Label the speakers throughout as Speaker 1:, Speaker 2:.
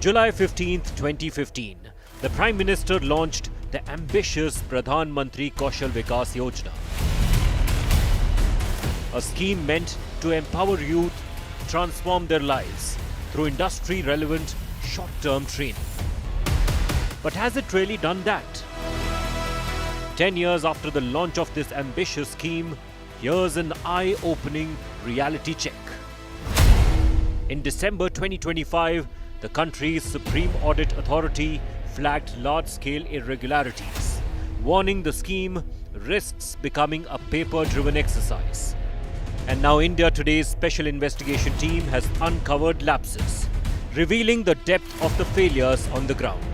Speaker 1: July 15th, 2015, the Prime Minister launched the ambitious Pradhan Mantri Kaushal Vikas Yojana, a scheme meant to empower youth, transform their lives through industry-relevant short-term training. But has it really done that? 10 years after the launch of this ambitious scheme, here's an eye-opening reality check. In December 2025, the country's Supreme Audit Authority flagged large-scale irregularities, warning the scheme risks becoming a paper-driven exercise. And now India Today's Special Investigation Team has uncovered lapses, revealing the depth of the failures on the ground.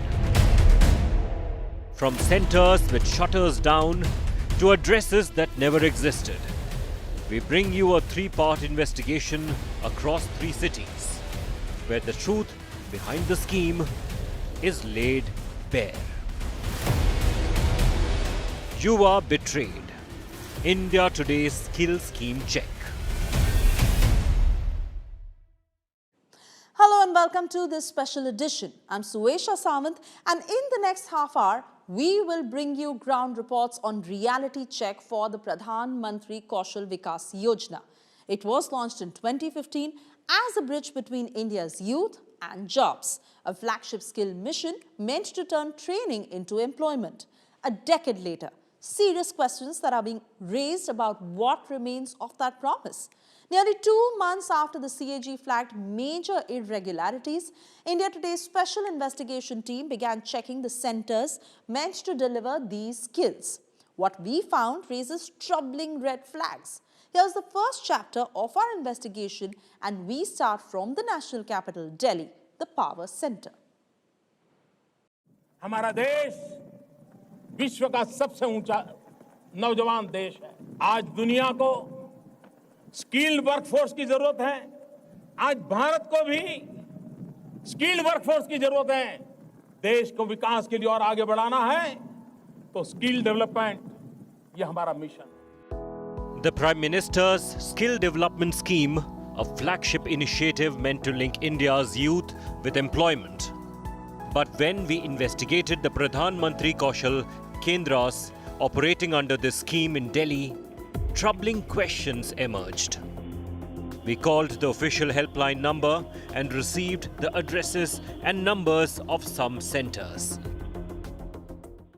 Speaker 1: From centres with shutters down to addresses that never existed, we bring you a three-part investigation across 3 cities, where the truth behind the scheme is laid bare. You are betrayed. India Today's Skill Scheme Check.
Speaker 2: Hello and welcome to this special edition. I'm Suesha Samant, and in the next half hour, we will bring you ground reports on reality check for the Pradhan Mantri Kaushal Vikas Yojana. It was launched in 2015 as a bridge between India's youth and jobs, a flagship skill mission meant to turn training into employment. A decade later, serious questions that are being raised about what remains of that promise. Nearly 2 months after the CAG flagged major irregularities, India Today's Special Investigation Team began checking the centres meant to deliver these skills. What we found raises troubling red flags. Here's the first chapter of our investigation, and we start from the national capital, Delhi, the power centre.
Speaker 3: हमारा देश विश्व का सबसे ऊंचा नौजवान देश है। आज दुनिया को स्किल्ड वर्कफोर्स की जरूरत है। आज भारत को भी स्किल्ड वर्कफोर्स की जरूरत है। देश को विकास के लिए और आगे बढ़ाना है तो स्किल डेवलपमेंट ये हमारा मिशन है।
Speaker 1: The Prime Minister's Skill Development Scheme, a flagship initiative meant to link India's youth with employment. But when we investigated the Pradhan Mantri Kaushal Kendras operating under this scheme in Delhi, troubling questions emerged. We called the official helpline number and received the addresses and numbers of some centers.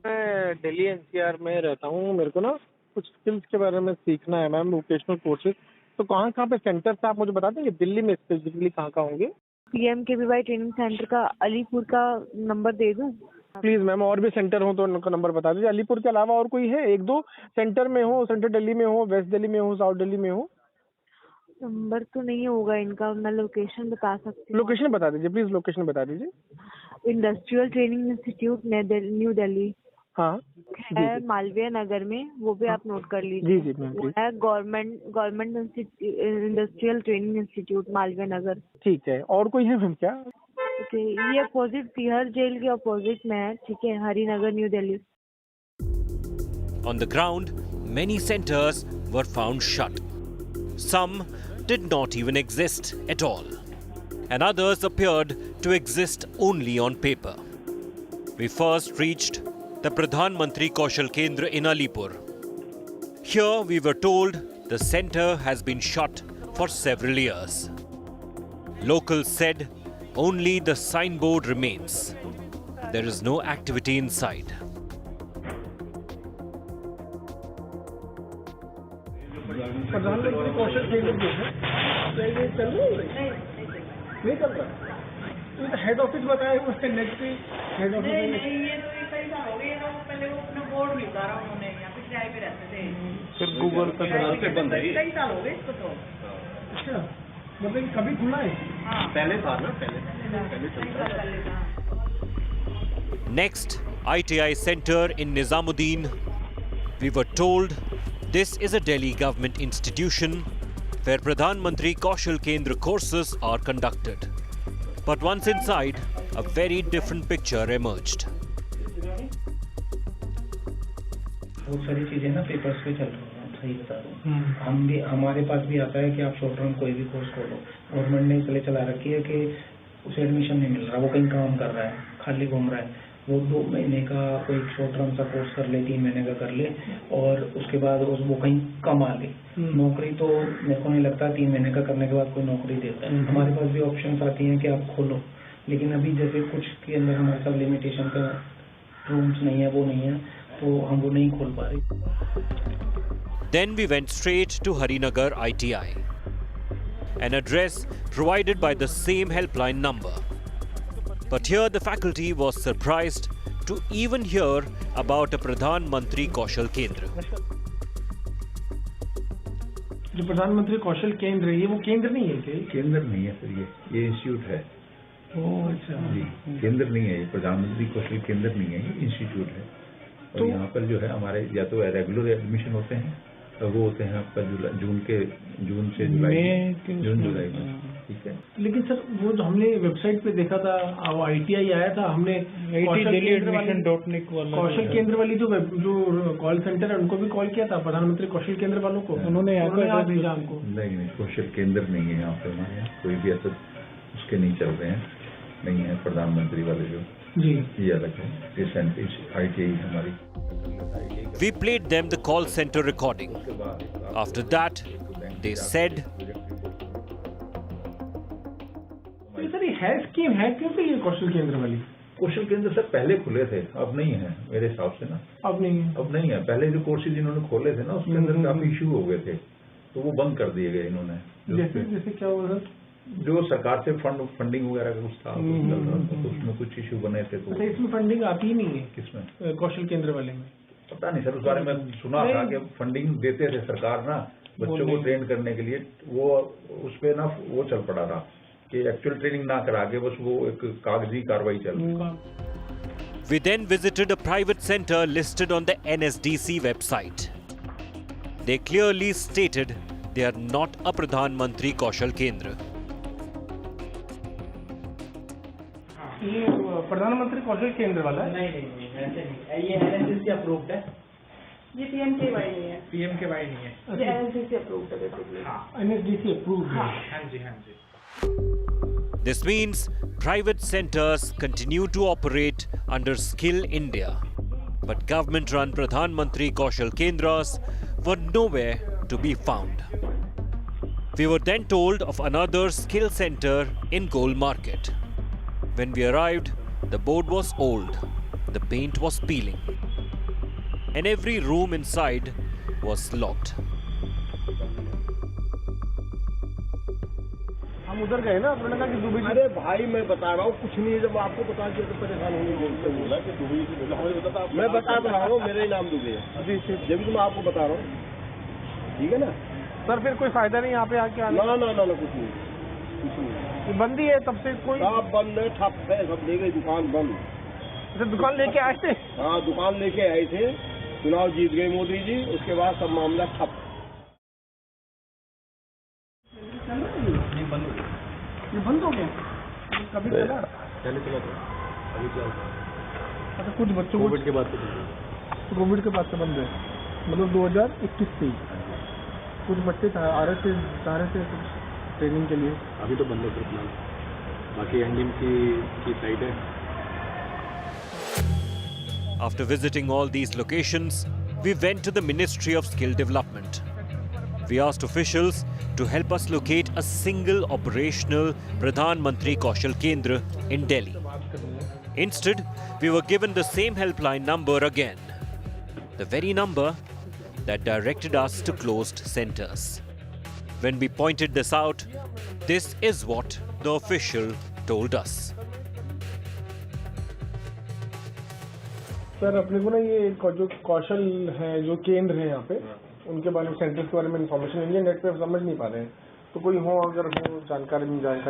Speaker 4: मैं Delhi NCR में रहता हूँ। मेरे को ना कुछ skills के बारे में सीखना है मैम, वोकेशनल कोर्सेज। तो कहाँ पे सेंटर्स आप मुझे बता देंगे? दिल्ली में स्पेसिफिकली कहाँ होंगे?
Speaker 5: PMKVY ट्रेनिंग सेंटर का अलीपुर का नंबर दे दूं?
Speaker 4: प्लीज मैम, और भी सेंटर हो तो उनका नंबर बता दीजिए। अलीपुर के अलावा और कोई है? 1-2 सेंटर में हो, सेंट्रल दिल्ली में हो, वेस्ट दिल्ली में हो, साउथ दिल्ली में हो?
Speaker 5: नंबर तो नहीं होगा इनका, मैं लोकेशन बता सकती हूँ।
Speaker 4: लोकेशन बता दीजिए प्लीज, लोकेशन बता दीजिए।
Speaker 5: Industrial training institute new Delhi
Speaker 4: हाँ
Speaker 5: है, मालवीय नगर में, वो भी आप नोट कर लीजिए।
Speaker 4: जी मैम प्लीज।
Speaker 5: है government industrial training institute Malviya Nagar.
Speaker 4: ठीक है, और कोई है मैम क्या?
Speaker 5: ओके, ये अपोजिट तिहाड़ जेल के अपोजिट में है। ठीक है, Harinagar new Delhi.
Speaker 1: On the ground, many centers were found shut. Some did not even exist at all, and others appeared to exist only on paper. We first reached the Pradhan Mantri Kaushal Kendra in Alipur. Here we were told the center has been shut for several years. Locals said only the signboard remains. There is no activity inside.
Speaker 4: प्रधानमंत्री कौशल केंद्र जो है नहीं चल रहा। तो head office बताए हुए हैं, नेट पे हेड ऑफिस
Speaker 6: नहीं ये तो कई साल हो गए। पहले वो अपना बोर्ड भी उतारा उन्होंने, यहाँ पे किराए पे रहते थे।
Speaker 4: फिर गूगल पे
Speaker 6: बंद है, कई साल हो गए इसको तो।
Speaker 4: अच्छा, मतलब कभी खुला है?
Speaker 6: हाँ
Speaker 4: पहले था ना, पहले
Speaker 6: चलता।
Speaker 1: Next, ITI Center in Nizamuddin. We were told this is a Delhi government institution where Pradhan Mantri Kaushal Kendra courses are conducted. But once inside, a very different picture emerged.
Speaker 7: बहुत सारी चीजें ना पेपर्स पे चल रही हैं, सही बता रहा हूँ। हमारे पास भी आता है कि आप शॉर्ट टर्म कोई भी कोर्स खोलो। गवर्नमेंट ने इसलिए चला रखी है कि उसे एडमिशन नहीं मिल रहा, वो कहीं काम कर रहा है, खाली घूम रहा है, वो 2 महीने का कोई शॉर्ट टर्म सा कोर्स कर ले, 3 महीने का कर ले और उसके बाद वो कहीं कमा ले। नौकरी तो मेरे को नहीं लगता 3 महीने का करने के बाद कोई नौकरी देता है। हमारे पास भी ऑप्शंस आती हैं कि आप खोलो, लेकिन अभी जैसे कुछ के अंदर हमारे साथ लिमिटेशन का रूम्स नहीं है, वो नहीं है, तो हम वो नहीं खोल पा रहे।
Speaker 1: Then we went straight to Harinagar ITI, an address provided by the same helpline number. But here the faculty was surprised to even hear about a Pradhan Mantri Kaushal Kendra.
Speaker 4: जो प्रधानमंत्री कौशल केंद्र है, ये वो केंद्र नहीं है क्या?
Speaker 8: केंद्र नहीं है सर, ये इंस्टीट्यूट है।
Speaker 4: अच्छा
Speaker 8: जी, केंद्र नहीं है, ये प्रधानमंत्री कौशल केंद्र नहीं है, ये इंस्टीट्यूट है। और
Speaker 4: तो
Speaker 8: यहाँ पर जो है हमारे या तो रेगुलर एडमिशन होते हैं, वो होते हैं आपका जून से जुलाई में, ठीक है।
Speaker 4: लेकिन सर वो जो हमने वेबसाइट पे देखा था, ITI आया था, हमने कौशल केंद्र वाली जो कॉल सेंटर है उनको भी कॉल किया था, प्रधानमंत्री कौशल केंद्र वालों को, उन्होंने भेजा हमको।
Speaker 8: नहीं, कौशल केंद्र नहीं है यहाँ पे, हमारे यहाँ कोई भी ऐसा उसके नहीं चल रहे हैं, नहीं है। प्रधानमंत्री वाले जो
Speaker 4: जी,
Speaker 8: ये अलग है, ये ITI हमारी।
Speaker 1: We played them the call center recording. After that, they said,
Speaker 4: sir ये है स्कीम है क्यों ये कौशल केंद्र वाली?
Speaker 8: कौशल केंद्र सर पहले खुले थे, अब नहीं है मेरे हिसाब से ना,
Speaker 4: अब नहीं है।
Speaker 8: पहले जो कोर्सेज इन्होंने खोले थे ना, उसके अंदर काफी इशू हो गए थे, तो वो बंद कर दिए गए इन्होंने।
Speaker 4: जैसे क्या हुआ सर?
Speaker 8: जो सरकार से फंडिंग वगैरह का कुछ था, तो उसमें कुछ इशू बने थे। तो
Speaker 4: इसमें फंडिंग आती ही नहीं है?
Speaker 8: किसमें?
Speaker 4: कौशल केंद्र वाले में
Speaker 8: पता नहीं सर, उस बारे में सुना था कि फंडिंग देते थे सरकार ना बच्चों को ट्रेन करने के लिए, वो उस पे ना वो चल पड़ा था कि एक्चुअल ट्रेनिंग ना करा के बस वो एक कागजी कार्रवाई चल रही।
Speaker 1: we then visited a private center listed on the NSDC website. They clearly stated they are not a Pradhan Mantri Kaushal Kendra.
Speaker 4: ये प्रधानमंत्री कौशल केंद्र वाला है?
Speaker 7: नहीं, ऐसे नहीं, ये NSDC अप्रूव्ड है।
Speaker 6: ये PMKY नहीं है,
Speaker 7: PMKY नहीं है,
Speaker 6: ये NSDC अप्रूव्ड है बेसिकली।
Speaker 4: NSDC अप्रूव्ड है।
Speaker 7: हाँ जी।
Speaker 1: This means private centers continue to operate under Skill India, but government-run Pradhan Mantri Kaushal Kendras were nowhere to be found. We were then told of another skill center in Gold Market. When we arrived, the board was old, the paint was peeling, and every room inside was locked.
Speaker 4: हम उधर गए ना, उन्होंने कहा कि Dubai.
Speaker 9: अरे भाई मैं बता रहा हूँ, कुछ नहीं है, जब आपको बता दिया तो परेशान होने बोलते बोला कि दुबई से बोला, मैं बता रहा हूँ, मेरा ही नाम दुबई है जी, जब भी मैं आपको बता रहा हूँ, ठीक है ना
Speaker 4: सर? फिर कोई फायदा नहीं यहाँ पे आके आने?
Speaker 9: ना, कुछ नहीं,
Speaker 4: बंद ही है तब से। कोई
Speaker 9: सब बंद है, ठप है, सब ले गए, दुकान बंद।
Speaker 4: अच्छा, दुकान लेके आए थे?
Speaker 9: हाँ, दुकान लेके आए थे, चुनाव जीत गए मोदी जी, उसके बाद सब मामला ठप।
Speaker 4: ये बंद हो गया? कभी चला?
Speaker 9: पहले चला था, अभी क्या?
Speaker 4: अच्छा, कुछ बच्चों को
Speaker 9: कोविड के बाद
Speaker 4: से बंद है, मतलब 2021 से ही कुछ बच्चे आ रहे थे कुछ ट्रेनिंग के लिए।
Speaker 9: अभी तो बंद है फिलहाल, बाकी एंडिंग की साइड है।
Speaker 1: After visiting all these locations, we went to the Ministry of Skill Development. We asked officials to help us locate a single operational Pradhan Mantri Kaushal Kendra in Delhi. Instead, we were given the same helpline number again, the very number that directed us to closed centers. When we pointed this out, this is what the official told us.
Speaker 4: Sir, अपने को ना ये जो कौशल है, जो केंद्र है यहाँ पे, उनके बारे में, सेंटर्स के बारे में इन्फॉर्मेशन इंडियन नेट पे समझ नहीं पा रहे हैं, तो कोई हो अगर हो जानकारी मिल जाए।
Speaker 8: एक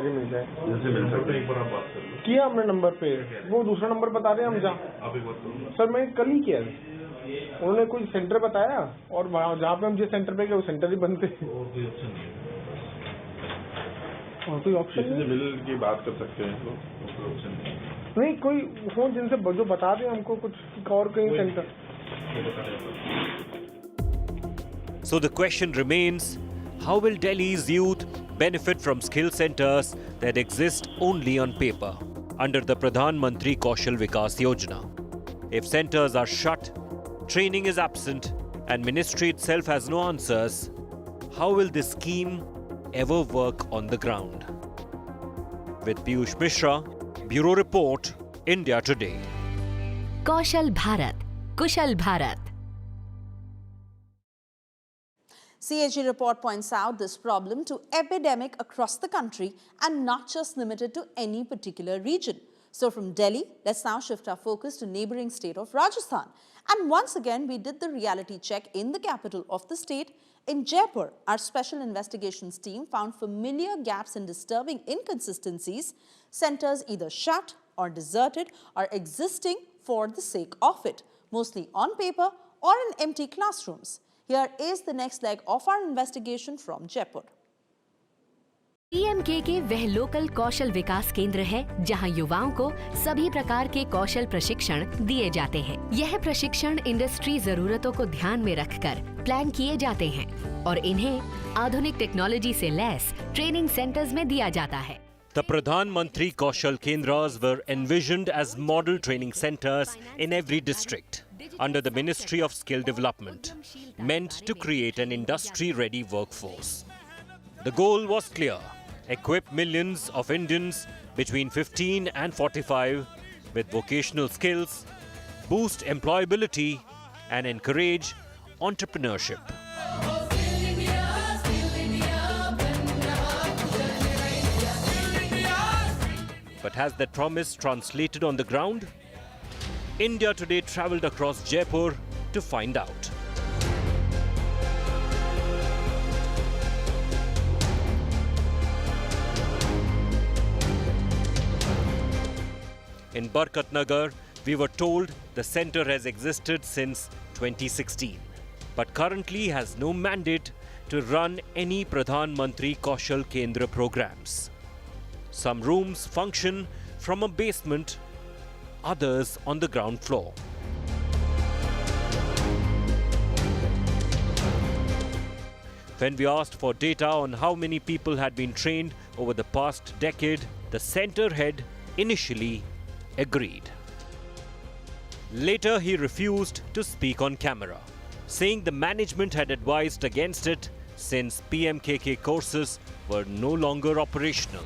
Speaker 8: बार आप बात कर लो।
Speaker 4: किया हमने नंबर पे, वो दूसरा नंबर बता रहे हैं हम जहाँ। सर मैं कल ही किया, उन्होंने कोई सेंटर बताया और जहाँ पे हम जिस सेंटर पे गए वो सेंटर ही बंद थे। और कोई ऑप्शन
Speaker 8: मिल की बात कर सकते हैं तो कोई ऑप्शन
Speaker 4: नहीं, कोई हो जिनसे जो बता दें हमको कुछ और कहीं centre.
Speaker 1: So the question remains, How will Delhi's youth benefit from skill centers that exist only on paper under the Pradhan Mantri Kaushal Vikas Yojana? If centers are shut, training is absent, and ministry itself has no answers, how will this scheme ever work on the ground? With Piyush Mishra, Bureau Report, India Today.
Speaker 10: Kaushal Bharat, Kusal Bharat.
Speaker 2: CAG report points out this problem to epidemic across the country and not just limited to any particular region. So from Delhi, let's now shift our focus to neighboring state of Rajasthan. And once again, we did the reality check in the capital of the state. In Jaipur, our special investigations team found familiar gaps and disturbing inconsistencies, centers either shut or deserted or existing for the sake of it, mostly on paper or in empty classrooms. Here is the next leg of our investigation from Jaipur.
Speaker 10: PMKK वह local कौशल विकास केंद्र है जहां युवाओं को सभी प्रकार के कौशल प्रशिक्षण दिए जाते हैं। यह प्रशिक्षण इंडस्ट्री जरूरतों को ध्यान में रखकर प्लान किए जाते हैं और इन्हें आधुनिक टेक्नोलॉजी से लैस ट्रेनिंग सेंटर्स में दिया जाता है।
Speaker 1: The Pradhan Mantri Kaushal Kendras were envisioned as model training centers in every district under the Ministry of Skill Development, meant to create an industry-ready workforce. The goal was clear: equip millions of Indians between 15 and 45 with vocational skills, boost employability, and encourage entrepreneurship. But has that promise translated on the ground? India Today travelled across Jaipur to find out. In Barkat Nagar, we were told the centre has existed since 2016, but currently has no mandate to run any Pradhan Mantri Kaushal Kendra programs. Some rooms function from a basement, others on the ground floor. When we asked for data on how many people had been trained over the past decade, the centre head initially agreed. Later, he refused to speak on camera, saying the management had advised against it since PMKK courses were no longer operational.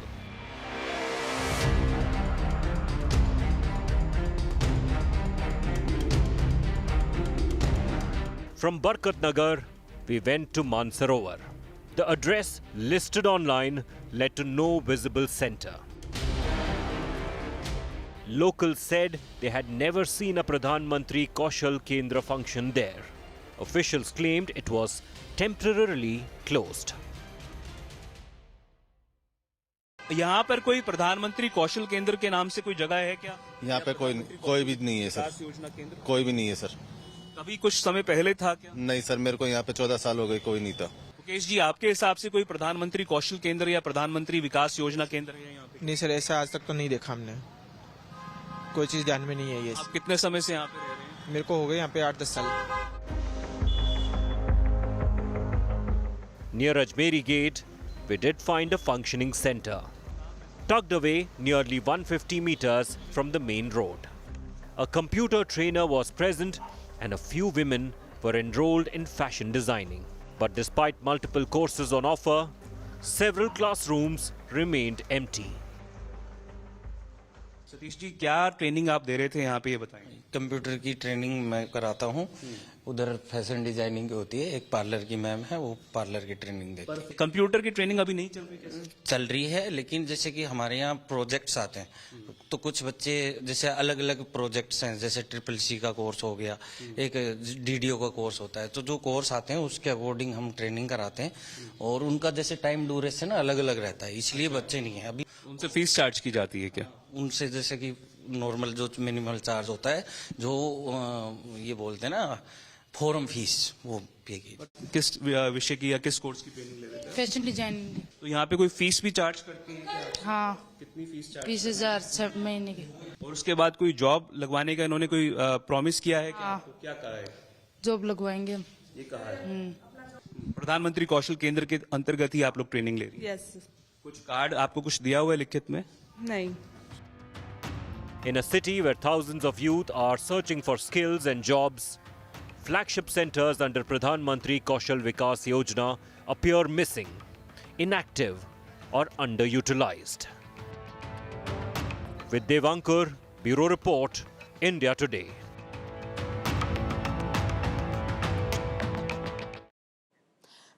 Speaker 1: From Barkat Nagar, we went to Mansarovar. The address listed online led to no visible centre. Locals said they had never seen a Pradhan Mantri Kaushal Kendra function there. Officials claimed it was temporarily closed.
Speaker 11: यहाँ पर कोई प्रधानमंत्री कौशल केंद्र के नाम से कोई जगह है क्या?
Speaker 12: यहाँ पे कोई भी नहीं है सर।
Speaker 11: योजना केंद्र
Speaker 12: कोई भी नहीं है सर।
Speaker 11: कभी कुछ समय पहले था क्या?
Speaker 12: नहीं सर, मेरे को यहाँ पे 14 साल हो गए, कोई नहीं था।
Speaker 11: मुकेश जी, आपके हिसाब से कोई प्रधानमंत्री कौशल केंद्र या प्रधानमंत्री विकास योजना केंद्र है यहाँ पे?
Speaker 13: नहीं सर, ऐसा आज तक तो नहीं देखा हमने, कोई चीज ध्यान में नहीं है ये।
Speaker 11: आप कितने समय से यहाँ पे रह रहे हैं?
Speaker 13: मेरे को हो गए यहाँ पे 8-10 साल।
Speaker 1: Near Ajmeri Gate, we did find a functioning centre, tucked away nearly 150 meters from the main road. A computer trainer was present and a few women were enrolled in fashion designing. But despite multiple courses on offer, several classrooms remained empty.
Speaker 11: Satish ji, क्या training आप दे रहे थे यहाँ पे, ये बताएं।
Speaker 14: Computer की training मैं कराता हूँ। उधर फैशन डिजाइनिंग की होती है, एक पार्लर की मैम है, वो पार्लर की ट्रेनिंग देती है।
Speaker 11: कंप्यूटर की ट्रेनिंग अभी नहीं चल रही? कैसे
Speaker 14: चल रही है, लेकिन जैसे कि हमारे यहाँ प्रोजेक्ट्स आते हैं तो कुछ बच्चे जैसे अलग अलग प्रोजेक्ट्स हैं, जैसे CCC का कोर्स हो गया, एक DDO का कोर्स होता है, तो जो कोर्स आते हैं उसके अकॉर्डिंग हम ट्रेनिंग कराते हैं और उनका जैसे टाइम ड्यूरेशन अलग अलग रहता है, इसलिए बच्चे नहीं है अभी।
Speaker 11: उनसे फीस चार्ज की जाती है क्या?
Speaker 14: उनसे जैसे कि नॉर्मल जो मिनिमल चार्ज होता है, जो ये बोलते हैं ना फॉरम फीस, वो पे की।
Speaker 11: किस विषय की या किस कोर्स की ट्रेनिंग ले रहे थे?
Speaker 15: Fashion designing.
Speaker 11: तो यहाँ पे कोई फीस भी चार्ज करते हैं क्या?
Speaker 15: हाँ।
Speaker 11: कितनी फीस चार्ज?
Speaker 15: 20,000 6 महीने की।
Speaker 11: और उसके बाद कोई जॉब लगवाने का इन्होंने कोई प्रॉमिस किया है क्या?
Speaker 15: हाँ।
Speaker 11: क्या कहा है?
Speaker 15: जॉब लगवाएंगे हम।
Speaker 11: ये कहा है। प्रधानमंत्री कौशल केंद्र के अंतर्गत ही आप लोग ट्रेनिंग ले रही हैं?
Speaker 6: यस।
Speaker 11: कुछ कार्ड आपको कुछ दिया हुआ है लिखित में?
Speaker 6: नहीं।
Speaker 1: In a city where thousands of youth are searching for skills and jobs, flagship centers under Pradhan Mantri Kaushal Vikas Yojana appear missing, inactive or underutilized. With Devankar, Bureau Report, India Today.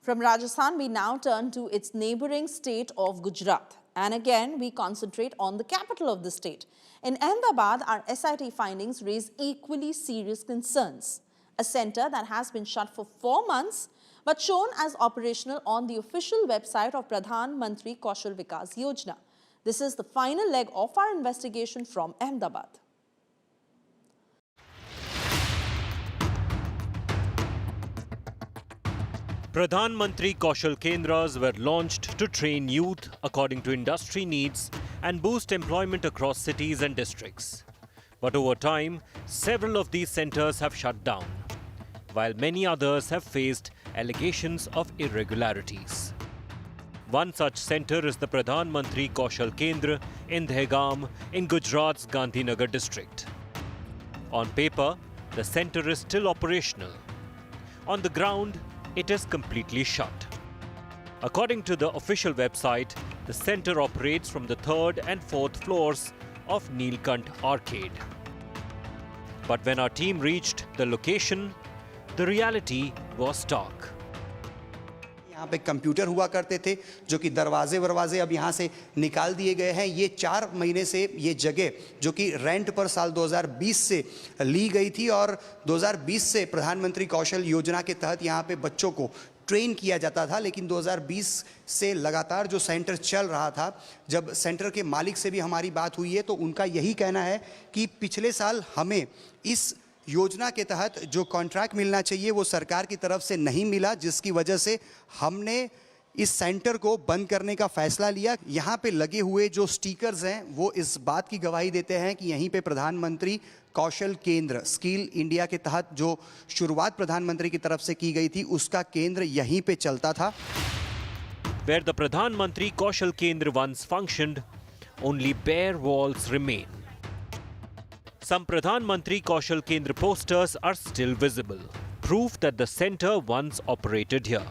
Speaker 2: From Rajasthan, we now turn to its neighbouring state of Gujarat. And again, we concentrate on the capital of the state. In Ahmedabad, our SIT findings raise equally serious concerns. A centre that has been shut for 4 months, but shown as operational on the official website of Pradhan Mantri Kaushal Vikas Yojana. This is the final leg of our investigation from Ahmedabad.
Speaker 1: Pradhan Mantri Kaushal Kendras were launched to train youth according to industry needs and boost employment across cities and districts. But over time, several of these centers have shut down, while many others have faced allegations of irregularities. One such center is the Pradhan Mantri Kaushal Kendra in Dehgaam in Gujarat's Gandhinagar district. On paper, the center is still operational. On the ground, it is completely shut. According to the official website, the center operates from the 3rd and 4th floors of Neelkant Arcade. But when our team reached the location, the reality was stark.
Speaker 16: यहाँ पे computer हुआ करते थे जो कि दरवाजे अब यहाँ से निकाल दिए गए हैं। ये 4 महीने से ये जगह जो कि रेंट पर साल 2020 से ली गई थी और 2020 से प्रधानमंत्री कौशल योजना के तहत यहाँ पे बच्चों को ट्रेन किया जाता था, लेकिन 2020 से लगातार जो सेंटर चल रहा था, जब सेंटर के मालिक से भी हमारी बात हुई है तो उनका यही कहना है कि पिछले साल हमें इस योजना के तहत जो कॉन्ट्रैक्ट मिलना चाहिए वो सरकार की तरफ से नहीं मिला, जिसकी वजह से हमने इस सेंटर को बंद करने का फैसला लिया। यहाँ पे लगे हुए जो स्टिकर्स हैं वो इस बात की गवाही देते हैं कि यहीं पे प्रधानमंत्री कौशल केंद्र स्किल इंडिया के तहत जो शुरुआत प्रधानमंत्री की तरफ से की गई थी उसका केंद्र यहीं पे चलता था।
Speaker 1: Where the Pradhan Mantri Kaushal Kendra once functioned, only bare walls remain. Some Pradhan Mantri Kaushal Kendra posters are still visible, proof that the center once operated here.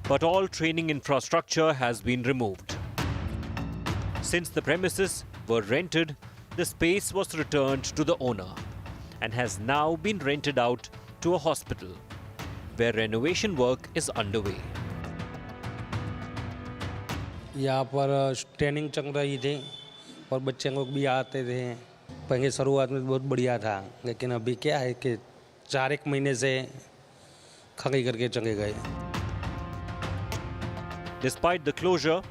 Speaker 1: But all training infrastructure has been removed. Since the premises were rented, the space was returned to the owner and has now been rented out to a hospital, where renovation work is underway.
Speaker 17: यहाँ पर training चल रही थी और बच्चे लोग भी आते थे। पहले शुरुआत में बहुत बढ़िया था, लेकिन अभी क्या है कि 4-1 महीने से खाली करके चले गए।
Speaker 1: Despite the closure,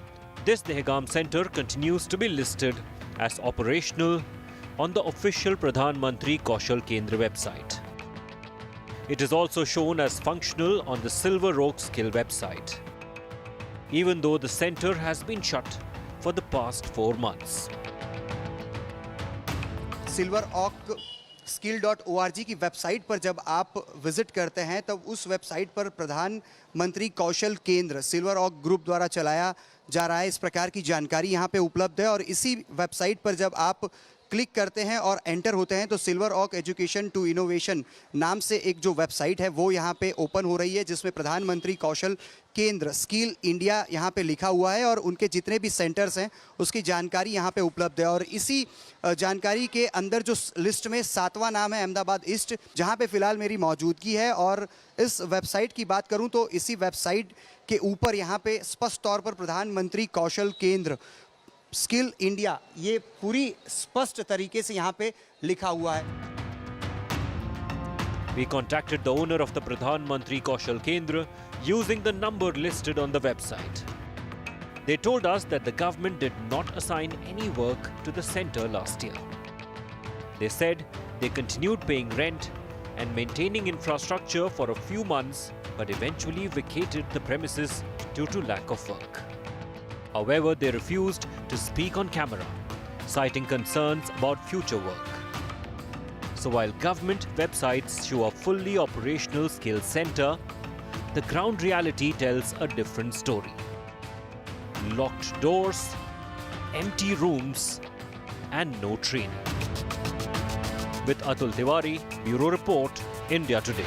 Speaker 1: this Dehgaam center continues to be listed as operational on the official Pradhan Mantri Kaushal Kendra website. It is also shown as functional on the Silver Oak Skill website, even though the center has been shut for the past 4 months.
Speaker 16: silveroakskill.org की website पर जब आप visit करते हैं तब उस website पर प्रधानमंत्री कौशल केंद्र सिल्वर ऑक ग्रुप द्वारा चलाया जा रहा है, इस प्रकार की जानकारी यहाँ पे उपलब्ध है। और इसी वेबसाइट पर जब आप क्लिक करते हैं और एंटर होते हैं तो सिल्वर ऑक एजुकेशन टू इनोवेशन नाम से एक जो वेबसाइट है वो यहाँ पे ओपन हो रही है, जिसमें प्रधानमंत्री कौशल केंद्र स्किल इंडिया यहाँ पे लिखा हुआ है और उनके जितने भी सेंटर्स हैं उसकी जानकारी यहाँ पे उपलब्ध है। और इसी जानकारी के अंदर जो लिस्ट में 7वां नाम है अहमदाबाद ईस्ट, जहाँ पे फ़िलहाल मेरी मौजूदगी है। और इस वेबसाइट की बात करूँ तो इसी वेबसाइट के ऊपर यहाँ पे स्पष्ट तौर पर प्रधानमंत्री कौशल केंद्र स्किल इंडिया ये पूरी स्पष्ट तरीके से यहाँ पे लिखा हुआ है।
Speaker 1: We contacted the owner of the Pradhan Mantri Kaushal Kendra using the number listed on the website. They told us that the government did not assign any work to the center last year. They said they continued paying rent and maintaining infrastructure for a few months, but eventually vacated the premises due to lack of work. However, they refused to speak on camera, citing concerns about future work. So while government websites show a fully operational skills center, the ground reality tells a different story. Locked doors, empty rooms, and no train. With Atul Tiwari, Bureau Report, India Today.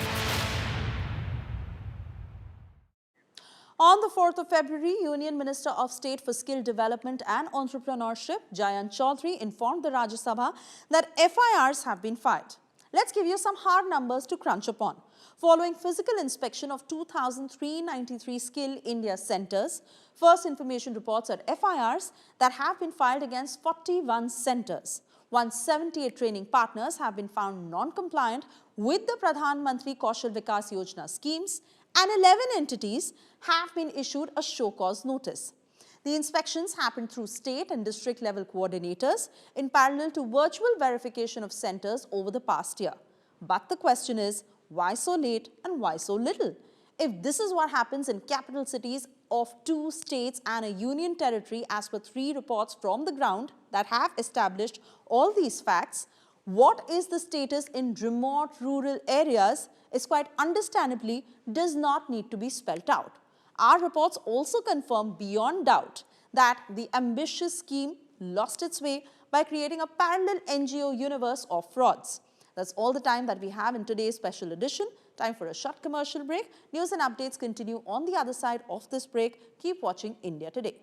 Speaker 2: On the 4th of February, Union Minister of State for Skill Development and Entrepreneurship, Jayant Chaudhary, informed the Rajya Sabha that FIRs have been filed. Let's give you some hard numbers to crunch upon. Following physical inspection of 2,393 Skill India centers, first information reports are FIRs that have been filed against 41 centers. 178 training partners have been found non-compliant with the Pradhan Mantri Kaushal Vikas Yojana schemes, and 11 entities have been issued a show-cause notice. The inspections happened through state and district level coordinators in parallel to virtual verification of centers over the past year. But the question is, why so late and why so little? If this is what happens in capital cities of 2 states and a union territory as per 3 reports from the ground that have established all these facts, what is the status in remote rural areas is quite understandably does not need to be spelt out. Our reports also confirm beyond doubt that the ambitious scheme lost its way by creating a parallel NGO universe of frauds. That's all the time that we have in today's special edition. Time for a short commercial break. News and updates continue on the other side of this break. Keep watching India Today.